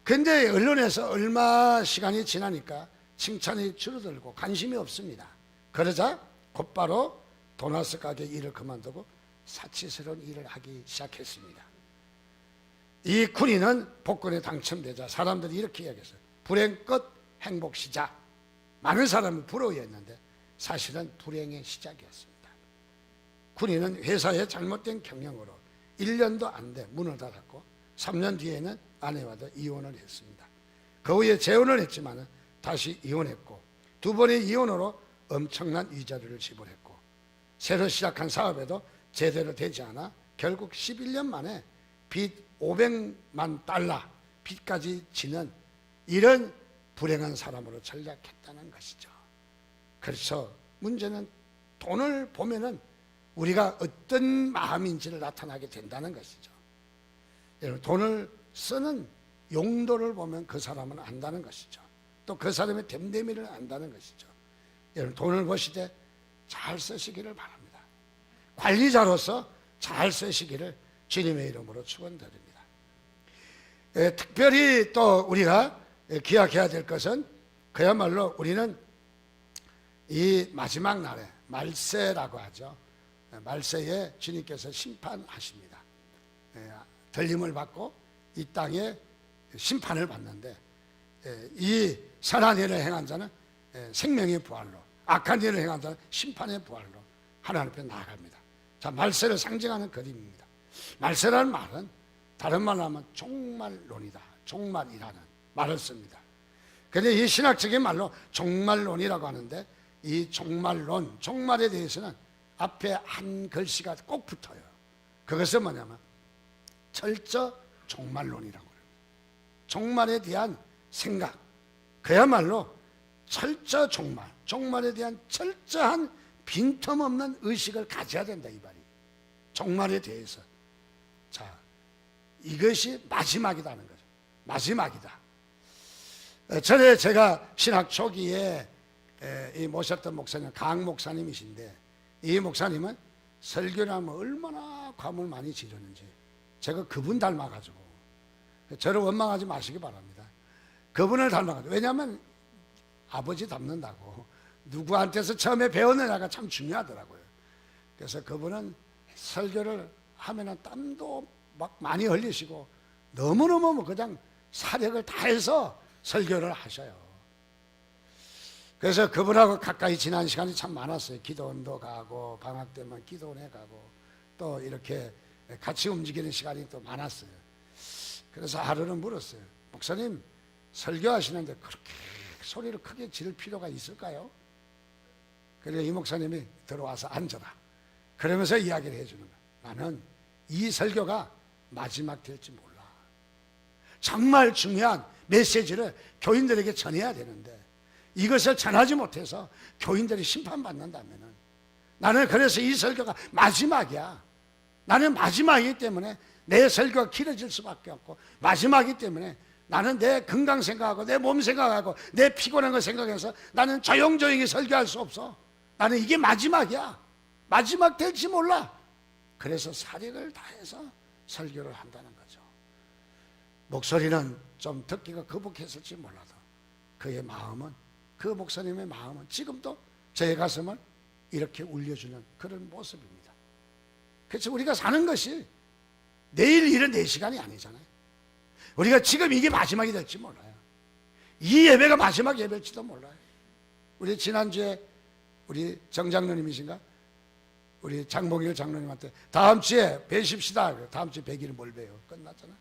그런데 언론에서 얼마 시간이 지나니까 칭찬이 줄어들고 관심이 없습니다. 그러자 곧바로 도나스 가게 일을 그만두고 사치스러운 일을 하기 시작했습니다. 이 군인은 복권에 당첨되자 사람들이 이렇게 이야기했어요. 불행 끝 행복 시작. 많은 사람이 부러워했는데 사실은 불행의 시작이었습니다. 군인은 회사의 잘못된 경영으로 1년도 안 돼 문을 닫았고 3년 뒤에는 아내와도 이혼을 했습니다. 그 후에 재혼을 했지만 다시 이혼했고, 2번의 이혼으로 엄청난 위자료를 지불했고, 새로 시작한 사업에도 제대로 되지 않아 결국 11년 만에 빚 500만 달러 빚까지 지는 이런 불행한 사람으로 전락했다는 것이죠. 그래서 문제는 돈을 보면은 우리가 어떤 마음인지를 나타나게 된다는 것이죠. 여러분, 돈을 쓰는 용도를 보면 그 사람은 안다는 것이죠. 또 그 사람의 됨됨이를 안다는 것이죠. 여러분, 돈을 버시되 잘 쓰시기를 바랍니다. 관리자로서 잘 쓰시기를 주님의 이름으로 축원드립니다. 특별히 또 우리가 기억해야 될 것은 그야말로 우리는 이 마지막 날에 말세라고 하죠. 말세에 주님께서 심판하십니다. 들림을 받고 이 땅에 심판을 받는데, 이 선한 일을 행한 자는 생명의 부활로, 악한 일을 행한 자는 심판의 부활로 하나님 앞에 나아갑니다. 자, 말세를 상징하는 그림입니다. 말세라는 말은 다른 말로 하면 종말론이다, 종말이라는 말을 씁니다. 그런데 이 신학적인 말로 종말론이라고 하는데, 이 종말론, 종말에 대해서는 앞에 한 글씨가 꼭 붙어요. 그것은 뭐냐면 철저 종말론이라고 합니다. 종말에 대한 생각, 그야말로 철저 종말, 종말에 대한 철저한 빈틈없는 의식을 가져야 된다, 이 말이. 종말에 대해서. 자, 이것이 마지막이라는 거죠. 마지막이다. 전에 제가 신학 초기에 이 모셨던 목사님, 강 목사님이신데, 이 목사님은 설교를 하면 얼마나 감을 많이 지르는지 제가 그분 닮아가지고, 저를 원망하지 마시기 바랍니다. 그분을 닮아가지고. 왜냐하면 아버지 닮는다고 누구한테서 처음에 배웠느냐가 참 중요하더라고요. 그래서 그분은 설교를 하면은 땀도 막 많이 흘리시고 너무너무 그냥 사력을 다해서 설교를 하셔요. 그래서 그분하고 가까이 지난 시간이 참 많았어요. 기도원도 가고, 방학 때만 기도원에 가고, 또 이렇게 같이 움직이는 시간이 또 많았어요. 그래서 하루는 물었어요. 목사님, 설교하시는데 그렇게 소리를 크게 지를 필요가 있을까요? 그래서 이 목사님이 들어와서 앉아라, 그러면서 이야기를 해주는 거야. 나는 이 설교가 마지막 될지 몰라. 정말 중요한 메시지를 교인들에게 전해야 되는데 이것을 전하지 못해서 교인들이 심판받는다면은, 나는 그래서 이 설교가 마지막이야. 나는 마지막이기 때문에 내 설교가 길어질 수밖에 없고, 마지막이기 때문에 나는 내 건강 생각하고 내 몸 생각하고 내 피곤한 거 생각해서 나는 조용조용히 설교할 수 없어. 나는 이게 마지막이야. 마지막 될지 몰라. 그래서 사력을 다해서 설교를 한다는 거죠. 목소리는 좀 듣기가 거북했을지 몰라도 그의 마음은, 그 목사님의 마음은 지금도 저의 가슴을 이렇게 울려주는 그런 모습입니다. 그래서 우리가 사는 것이 내일 일은 내 시간이 아니잖아요. 우리가 지금 이게 마지막이 될지 몰라요. 이 예배가 마지막 예배일지도 몰라요. 우리 지난주에 우리 정 장로님이신가? 우리 장봉일 장로님한테 다음 주에 뵈십시다. 다음 주에 뵈기를 뭘 뵈요? 끝났잖아.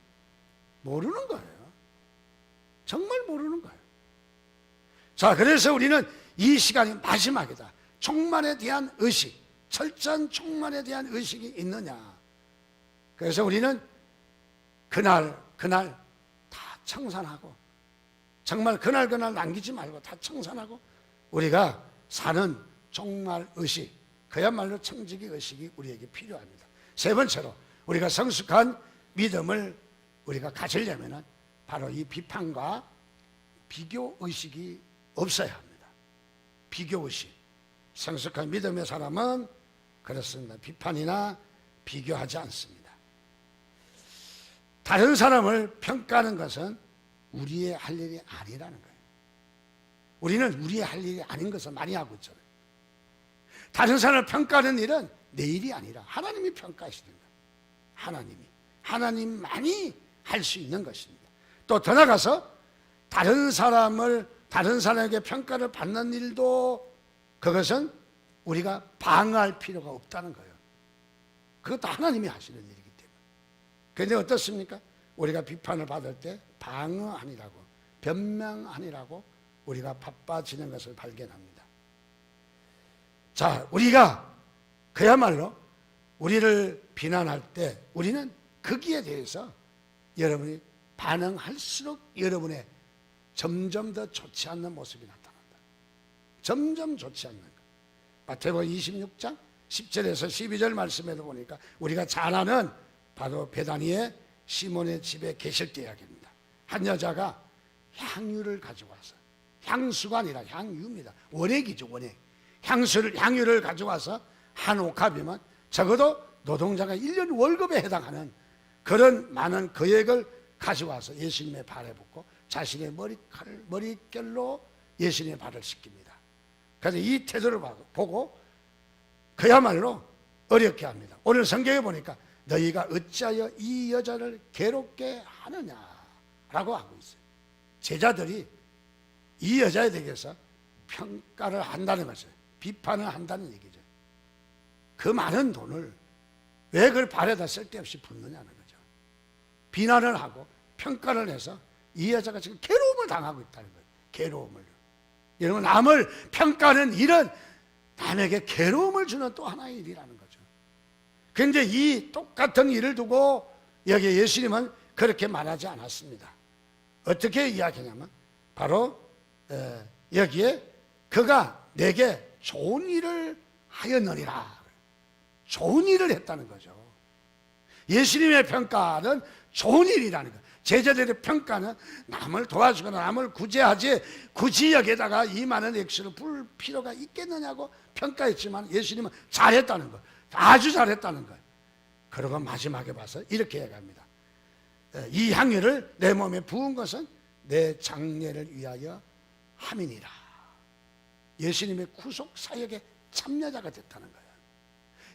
모르는 거예요. 정말 모르는 거예요. 자, 그래서 우리는 이 시간이 마지막이다. 종말에 대한 의식, 철저한 종말에 대한 의식이 있느냐. 그래서 우리는 그날 다 청산하고, 정말 그날 남기지 말고 다 청산하고 우리가 사는 종말 의식, 그야말로 청지기 의식이 우리에게 필요합니다. 세 번째로 우리가 성숙한 믿음을 우리가 가지려면 바로 이 비판과 비교 의식이 없어야 합니다. 비교 의식. 성숙한 믿음의 사람은 그렇습니다. 비판이나 비교하지 않습니다. 다른 사람을 평가하는 것은 우리의 할 일이 아니라는 거예요. 우리는 우리의 할 일이 아닌 것을 많이 하고 있잖아요. 다른 사람을 평가하는 일은 내 일이 아니라 하나님이 평가하시는 거예요. 하나님만이 할 수 있는 것입니다. 또 더 나아가서 다른 사람에게 평가를 받는 일도, 그것은 우리가 방어할 필요가 없다는 거예요. 그것도 하나님이 하시는 일이기 때문에. 그런데 어떻습니까? 우리가 비판을 받을 때 방어하니라고, 변명하니라고 우리가 바빠지는 것을 발견합니다. 자, 우리가 그야말로 우리를 비난할 때 우리는 거기에 대해서 여러분이 반응할수록 여러분의 점점 더 좋지 않는 모습이 나타난다. 점점 좋지 않는 것. 마태복음 26장 10절에서 12절 말씀에도 보니까 우리가 잘 아는 바로 베다니의 시몬의 집에 계실 때 이야기입니다. 한 여자가 향유를 가져와서, 향수가 아니라 향유입니다. 원액이죠, 원액. 향유를 가져와서 한 옥합이면 적어도 노동자가 1년 월급에 해당하는 그런 많은 거액을 가져와서 예수님의 발에 붓고 자신의 머릿결로 예수님의 발을 씻깁니다. 그래서 이 태도를 보고 그야말로 어렵게 합니다. 오늘 성경에 보니까 너희가 어찌하여 이 여자를 괴롭게 하느냐라고 하고 있어요. 제자들이 이 여자에 대해서 평가를 한다는 것을, 비판을 한다는 얘기죠. 그 많은 돈을 왜 그걸 발에다 쓸데없이 붓느냐는 거죠. 비난을 하고 평가를 해서 이 여자가 지금 괴로움을 당하고 있다는 거예요. 괴로움을. 여러분, 남을 평가하는 일은 남에게 괴로움을 주는 또 하나의 일이라는 거죠. 그런데 이 똑같은 일을 두고 여기 예수님은 그렇게 말하지 않았습니다. 어떻게 이야기하냐면 바로 여기에 그가 내게 좋은 일을 하였느니라. 좋은 일을 했다는 거죠. 예수님의 평가는 좋은 일이라는 거예요. 제자들의 평가는 남을 도와주거나 남을 구제하지 굳이 여기에다가 이 많은 액수를 풀 필요가 있겠느냐고 평가했지만 예수님은 잘했다는 거예요. 아주 잘했다는 거예요. 그리고 마지막에 봐서 이렇게 얘기합니다. 이 향유를 내 몸에 부은 것은 내 장례를 위하여 함이니라. 예수님의 구속 사역의 참여자가 됐다는 거예요.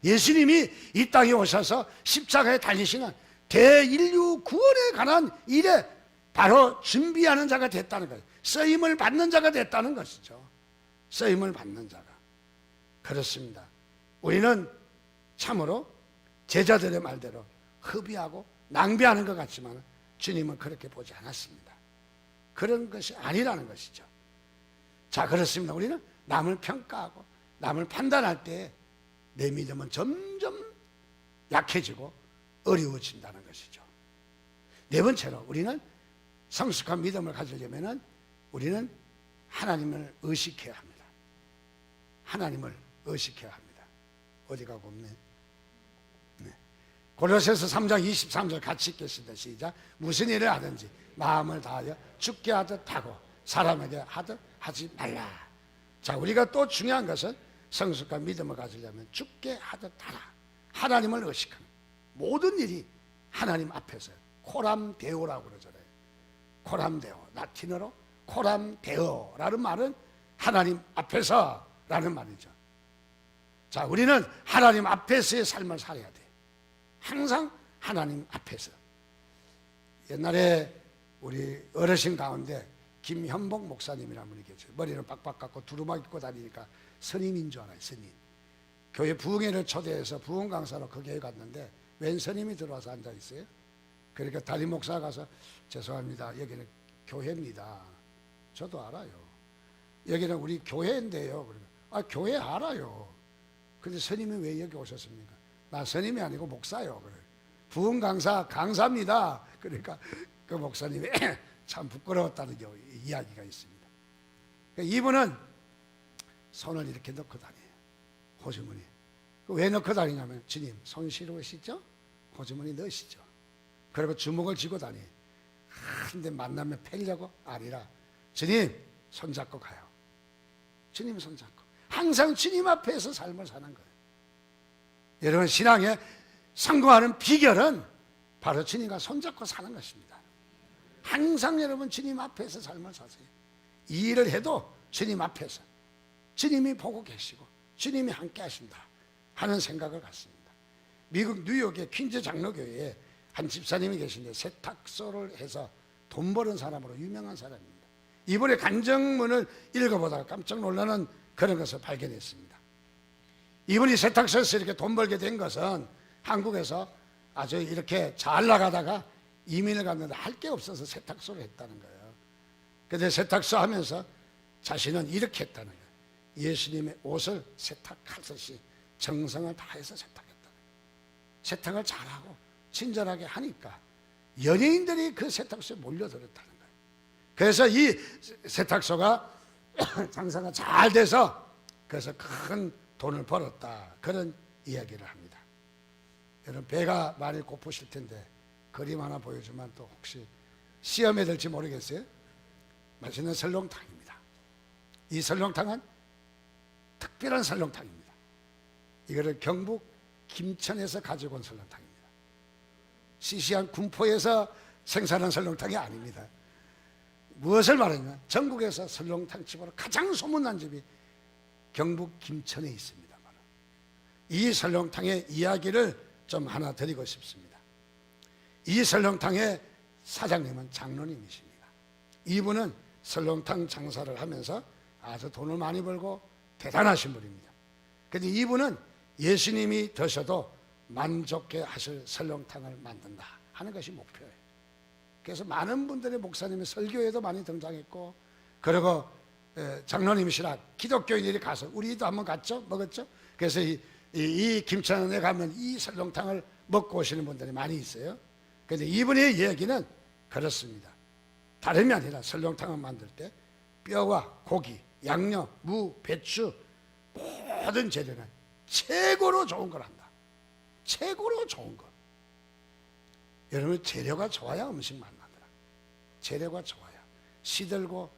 예수님이 이 땅에 오셔서 십자가에 달리시는 대인류 구원에 관한 일에 바로 준비하는 자가 됐다는 거예요. 쓰임을 받는 자가 됐다는 것이죠. 쓰임을 받는 자가. 그렇습니다. 우리는 참으로 제자들의 말대로 허비하고 낭비하는 것 같지만 주님은 그렇게 보지 않았습니다. 그런 것이 아니라는 것이죠. 자, 그렇습니다. 우리는 남을 평가하고 남을 판단할 때 내 믿음은 점점 약해지고 어려워진다는 것이죠. 네 번째로 우리는 성숙한 믿음을 가지려면 우리는 하나님을 의식해야 합니다. 하나님을 의식해야 합니다. 어디가 없네. 네. 골로새서 3장 23절 같이 읽겠습니다. 시작. 무슨 일을 하든지 마음을 다하여 죽게 하듯 하고 사람에게 하듯 하지 말라. 자, 우리가 또 중요한 것은 성숙한 믿음을 가지려면 죽게 하듯 하라. 하나님을 의식하는 모든 일이 하나님 앞에서 코람데오라고 그러잖아요. 코람데오, 라틴어로 코람데오라는 말은 하나님 앞에서라는 말이죠. 자, 우리는 하나님 앞에서의 삶을 살아야 돼. 항상 하나님 앞에서. 옛날에 우리 어르신 가운데 김현복 목사님이라는 분이 계세요. 머리를 빡빡 깎고 두루마기 입고 다니니까 스님인 줄 알아요. 스님. 교회 부흥회를 초대해서 부흥 강사로 그 교회 갔는데 웬 스님이 들어와서 앉아 있어요. 그러니까 담임 목사가 가서 죄송합니다. 여기는 교회입니다. 저도 알아요. 여기는 우리 교회인데요. 그러니까 교회 알아요. 근데 스님이 왜 여기 오셨습니까? 나 스님이 아니고 목사요. 그래. 부흥 강사 강사입니다. 그러니까 그 목사님이 참 부끄러웠다는 이야기가 있습니다. 그러니까 이분은 손을 이렇게 넣고 다녀요. 호주머니. 왜 넣고 다니냐면 주님 손 시려우시죠? 호주머니 넣으시죠. 그리고 주먹을 쥐고 다녀요. 근데 만나면 패려고? 아니라 주님 손잡고 가요. 주님 손잡고. 항상 주님 앞에서 삶을 사는 거예요. 여러분, 신앙에 성공하는 비결은 바로 주님과 손잡고 사는 것입니다. 항상 여러분 주님 앞에서 삶을 사세요. 이 일을 해도 주님 앞에서 주님이 보고 계시고 주님이 함께 하신다 하는 생각을 갖습니다. 미국 뉴욕의 퀸즈 장로교회에 한 집사님이 계신데 세탁소를 해서 돈 버는 사람으로 유명한 사람입니다. 이번에 간증문을 읽어보다가 깜짝 놀라는 그런 것을 발견했습니다. 이분이 세탁소에서 이렇게 돈 벌게 된 것은 한국에서 아주 이렇게 잘 나가다가 이민을 갔는데 할 게 없어서 세탁소를 했다는 거예요. 그런데 세탁소 하면서 자신은 이렇게 했다는 거예요. 예수님의 옷을 세탁하듯이 정성을 다해서 세탁했다는 거예요. 세탁을 잘하고 친절하게 하니까 연예인들이 그 세탁소에 몰려들었다는 거예요. 그래서 이 세탁소가 장사가 잘 돼서 그래서 큰 돈을 벌었다, 그런 이야기를 합니다. 여러분, 배가 많이 고프실 텐데 그림 하나 보여주면 또 혹시 시험에 들지 모르겠어요? 맛있는 설렁탕입니다. 이 설렁탕은 특별한 설렁탕입니다. 이거를 경북 김천에서 가지고 온 설렁탕입니다. 시시한 군포에서 생산한 설렁탕이 아닙니다. 무엇을 말하냐? 전국에서 설렁탕집으로 가장 소문난 집이 경북 김천에 있습니다. 이 설렁탕의 이야기를 좀 하나 드리고 싶습니다. 이 설렁탕의 사장님은 장로님이십니다. 이분은 설렁탕 장사를 하면서 아주 돈을 많이 벌고 대단하신 분입니다. 그런데 이분은 예수님이 드셔도 만족해 하실 설렁탕을 만든다 하는 것이 목표예요. 그래서 많은 분들의 목사님이 설교에도 많이 등장했고, 그리고 장로님이시라 기독교인들이 가서 우리도 한번 갔죠, 먹었죠. 그래서 이 김천에 가면 이 설렁탕을 먹고 오시는 분들이 많이 있어요. 그런데 이분의 이야기는 그렇습니다. 다름이 아니라 설렁탕을 만들 때 뼈와 고기, 양념, 무, 배추 모든 재료는 최고로 좋은 걸 한다. 최고로 좋은 것. 여러분, 재료가 좋아야 음식 만나더라. 재료가 좋아야. 시들고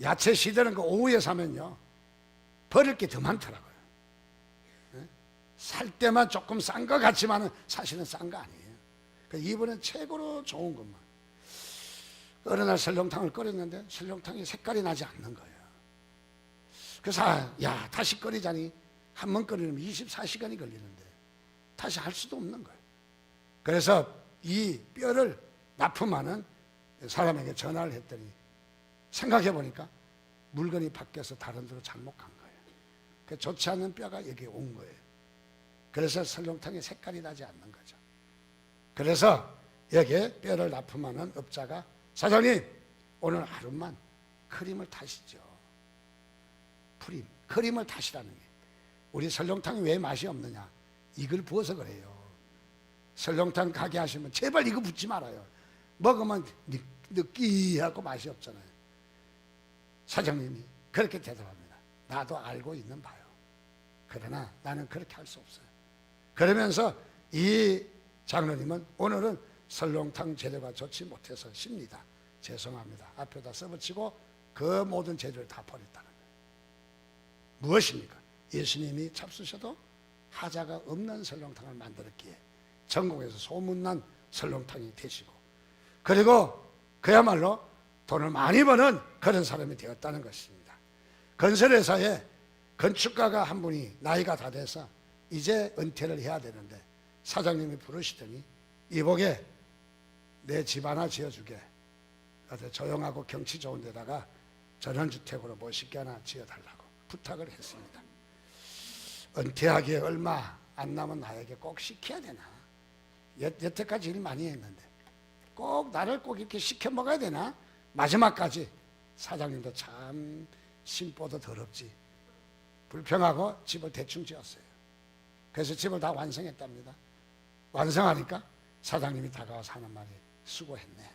야채 시드는 거 오후에 사면요 버릴 게 더 많더라고요. 살 때만 조금 싼 것 같지만은 사실은 싼 거 아니에요. 이분은 최고로 좋은 것만. 어느 날 설렁탕을 끓였는데 설렁탕이 색깔이 나지 않는 거예요. 그래서 야, 다시 끓이자니 한 번 끓이면 24시간이 걸리는데 다시 할 수도 없는 거예요. 그래서 이 뼈를 납품하는 사람에게 전화를 했더니 생각해 보니까 물건이 바뀌어서 다른 데로 잘못 간 거예요. 그 좋지 않은 뼈가 여기에 온 거예요. 그래서 설렁탕의 색깔이 나지 않는 거죠. 그래서 여기에 뼈를 납품하는 업자가 사장님, 오늘 하루만 크림을 타시죠. 크림을 타시라는 게, 우리 설렁탕이 왜 맛이 없느냐, 이걸 부어서 그래요. 설렁탕 가게 하시면 제발 이거 붓지 말아요. 먹으면 느끼하고 맛이 없잖아요. 사장님이 그렇게 대답합니다. 나도 알고 있는 바요. 그러나 나는 그렇게 할 수 없어요. 그러면서 이 장로님은 오늘은 설렁탕 재료가 좋지 못해서 쉽니다. 죄송합니다. 앞에다 써붙이고 그 모든 재료를 다 버렸다는 거예요. 무엇입니까? 예수님이 잡수셔도 하자가 없는 설렁탕을 만들었기에 전국에서 소문난 설렁탕이 되시고, 그리고 그야말로 돈을 많이 버는 그런 사람이 되었다는 것입니다. 건설회사에 건축가가 한 분이 나이가 다 돼서 이제 은퇴를 해야 되는데 사장님이 부르시더니 이복에 내 집 하나 지어주게, 조용하고 경치 좋은 데다가 전원주택으로 멋있게 하나 지어달라고 부탁을 했습니다. 은퇴하기에 얼마 안 남은 나에게 꼭 시켜야 되나? 여태까지 일 많이 했는데 꼭 나를 꼭 이렇게 시켜 먹어야 되나? 마지막까지 사장님도 참 심보도 더럽지 불평하고 집을 대충 지었어요. 그래서 집을 다 완성했답니다. 완성하니까 사장님이 다가와서 하는 말이, 수고했네.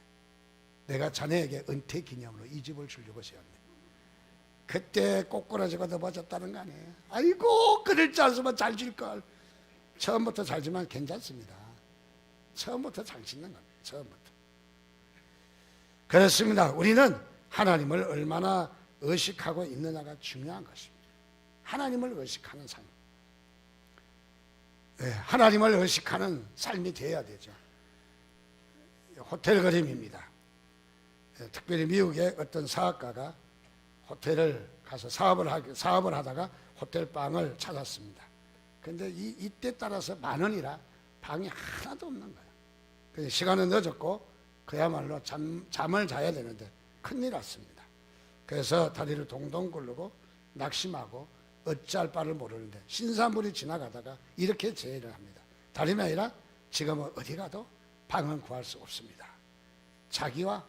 내가 자네에게 은퇴 기념으로 이 집을 주려고 지었네. 그때 꼬꾸라지가 넘어졌다는 거 아니에요. 아이고, 그럴 줄 알았으면 잘 질걸. 처음부터 잘 지면 괜찮습니다. 처음부터 잘 짓는 겁니다. 처음부터. 그렇습니다. 우리는 하나님을 얼마나 의식하고 있느냐가 중요한 것입니다. 하나님을 의식하는 삶. 네, 하나님을 의식하는 삶이 되어야 되죠. 호텔 그림입니다. 특별히 미국의 어떤 사업가가 호텔을 가서 사업을 하다가 호텔 방을 찾았습니다. 그런데 이때 따라서 10,000원이라 방이 하나도 없는 거예요. 그래서 시간은 늦었고 그야말로 잠을 자야 되는데 큰일 났습니다. 그래서 다리를 동동 굴르고 낙심하고 어찌할 바를 모르는데 신사물이 지나가다가 이렇게 제의를 합니다. 다름이 아니라 지금은 어디 가도 방은 구할 수 없습니다. 자기와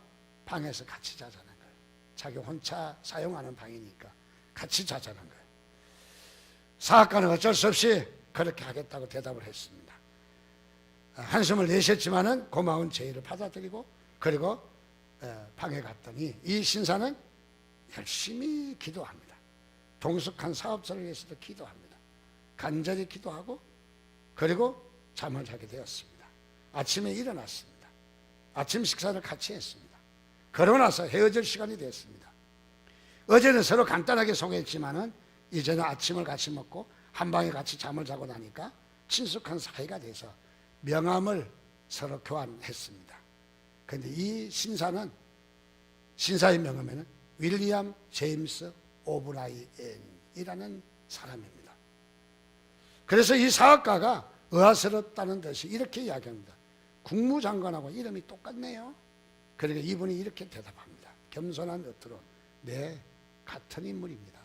방에서 같이 자자는 거예요. 자기 혼자 사용하는 방이니까 같이 자자는 거예요. 사업가는 어쩔 수 없이 그렇게 하겠다고 대답을 했습니다. 한숨을 내셨지만은 고마운 제의를 받아들이고, 그리고 방에 갔더니 이 신사는 열심히 기도합니다. 동숙한 사업자를 위해서도 기도합니다. 간절히 기도하고, 그리고 잠을 자게 되었습니다. 아침에 일어났습니다. 아침 식사를 같이 했습니다. 그러고 나서 헤어질 시간이 됐습니다. 어제는 서로 간단하게 소개했지만은 이제는 아침을 같이 먹고 한 방에 같이 잠을 자고 나니까 친숙한 사이가 돼서 명함을 서로 교환했습니다. 그런데 이 신사는 신사의 명함에는 윌리엄 제임스 오브라이엔이라는 사람입니다. 그래서 이 사학가가 의아스럽다는 듯이 이렇게 이야기합니다. 국무장관하고 이름이 똑같네요. 그러니까 이분이 이렇게 대답합니다. 겸손한 어투로, 네, 같은 인물입니다.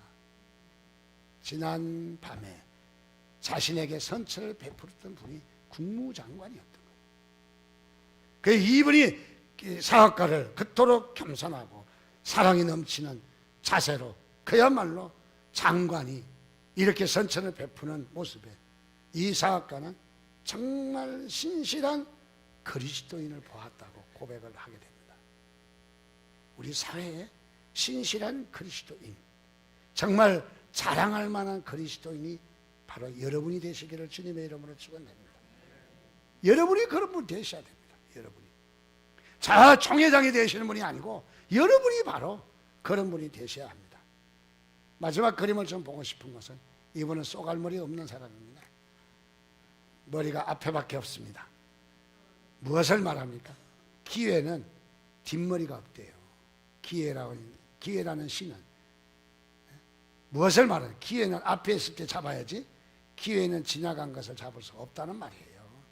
지난 밤에 자신에게 선처를 베풀었던 분이 국무장관이었던 거예요. 그 이분이 사학가를 그토록 겸손하고 사랑이 넘치는 자세로 그야말로 장관이 이렇게 선처를 베푸는 모습에 이 사학가는 정말 신실한 그리스도인을 보았다고 고백을 하게 됩니다. 우리 사회에 신실한 그리스도인, 정말 자랑할 만한 그리스도인이 바로 여러분이 되시기를 주님의 이름으로 축원합니다. 여러분이 그런 분 되셔야 됩니다. 여러분이 자 총회장이 되시는 분이 아니고 여러분이 바로 그런 분이 되셔야 합니다. 마지막 그림을 좀 보고 싶은 것은 이분은 쏘갈머리 없는 사람입니다. 머리가 앞에밖에 없습니다. 무엇을 말합니까? 기회는 뒷머리가 없대요. 기회라는 신은 무엇을 말해요? 기회는 앞에 있을 때 잡아야지 기회는 지나간 것을 잡을 수 없다는 말이에요.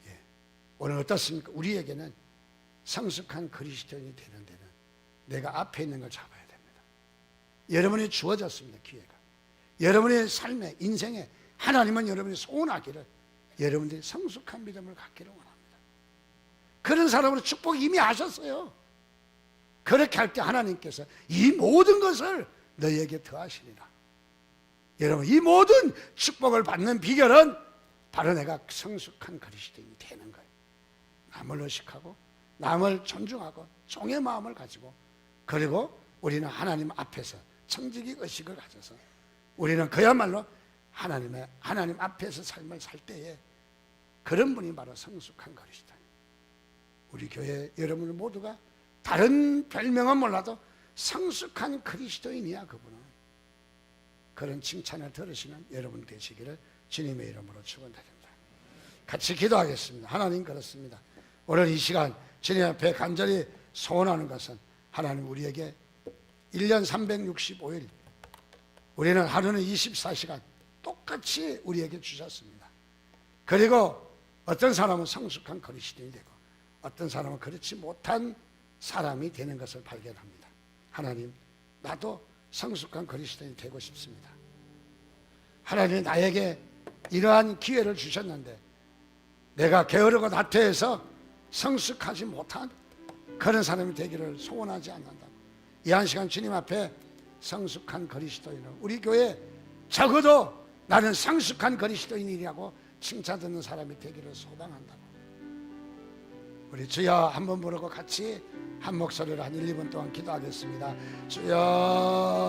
예. 오늘 어떻습니까? 우리에게는 성숙한 그리스도인이 되는 데는 내가 앞에 있는 걸 잡아야 됩니다. 여러분이 주어졌습니다. 기회가. 여러분의 삶에 인생에 하나님은 여러분이 소원하기를 여러분들이 성숙한 믿음을 갖기를 원합니다. 그런 사람으로 축복 이미 하셨어요. 그렇게 할 때 하나님께서 이 모든 것을 너희에게 더하시리라. 여러분, 이 모든 축복을 받는 비결은 바로 내가 성숙한 그리스도인이 되는 거예요. 남을 의식하고 남을 존중하고 종의 마음을 가지고, 그리고 우리는 하나님 앞에서 청지기 의식을 가져서 우리는 그야말로 하나님 앞에서 삶을 살 때에 그런 분이 바로 성숙한 그리스도인. 우리 교회 여러분 모두가 다른 별명은 몰라도 성숙한 그리스도인이야. 그분은 그런 칭찬을 들으시는 여러분 되시기를 주님의 이름으로 축원드립니다. 같이 기도하겠습니다. 하나님, 그렇습니다. 오늘 이 시간 주님 앞에 간절히 소원하는 것은 하나님 우리에게 1년 365일 우리는 하루는 24시간 똑같이 우리에게 주셨습니다. 그리고 어떤 사람은 성숙한 그리스도인이 되고 어떤 사람은 그렇지 못한 사람이 되는 것을 발견합니다. 하나님, 나도 성숙한 그리스도인이 되고 싶습니다. 하나님, 나에게 이러한 기회를 주셨는데 내가 게으르고 나태해서 성숙하지 못한 그런 사람이 되기를 소원하지 않는다. 이 한 시간 주님 앞에 성숙한 그리스도인을, 우리 교회 적어도 나는 성숙한 그리스도인이라고 칭찬 듣는 사람이 되기를 소망한다고. 우리 주여 한번 부르고 같이 한 목소리로 한 1, 2분 동안 기도하겠습니다. 주여.